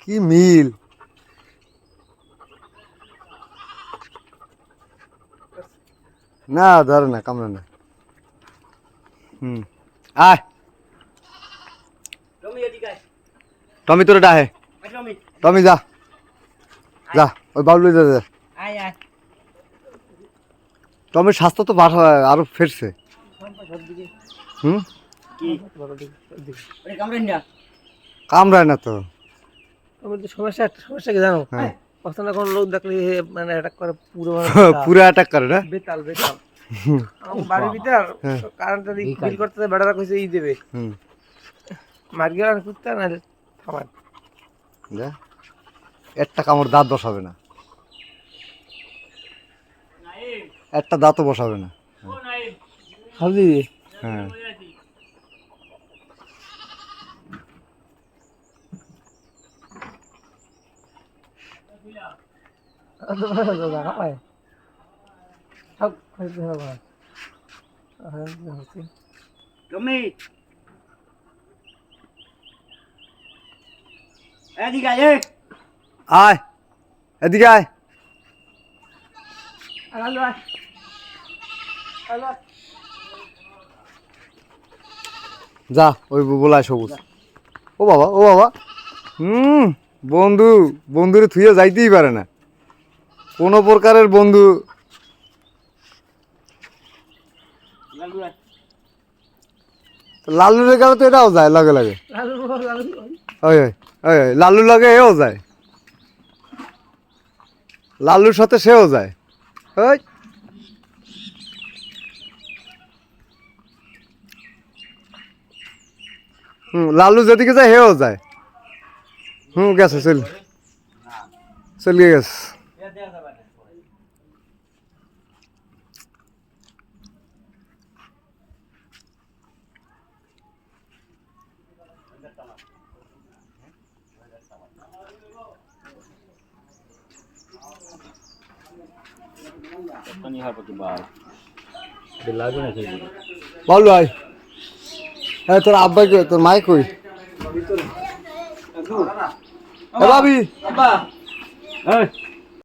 কি মিল না ধরে না কামড়ে না আয় টমি তোরে ডাহে টমি যা যা ওই বাবলু যা যা টমির স্বাস্থ্য তো আরো ফেরছে কামড়ায় না তো সমস্যা কি জানো পছন্দ কোন লোক দেখলে মানে অ্যাটাক করে পুরো অ্যাটাক করে না বেতাল আমার বাড়ির ভিতর কারেন্ট বিল করতে বেড়ারা কইছে ই দেবে মার গেল কুত্তা না থামার একটা কামড় দাঁত বসাবে না একটা দাঁতও বসাবে না হ্যাঁ আয় এদিকে আয় যা ওই বলায় সবুজ ও বাবা বন্ধুরে থুয়ে যাইতেই পারে না কোনো প্রকারের বন্ধু লালুর গাড়ি তো এটাও যায় লাগে লাগে লালুর লাগে এও যায় লালুর সাথে সেও যায় ওই লালু যেদিকে যায় হেও যায় গেছে চলিয়ে গেছে বাবলু আয় হ্যাঁ তোর আব্বাই কই তোর মাই কই ভাবি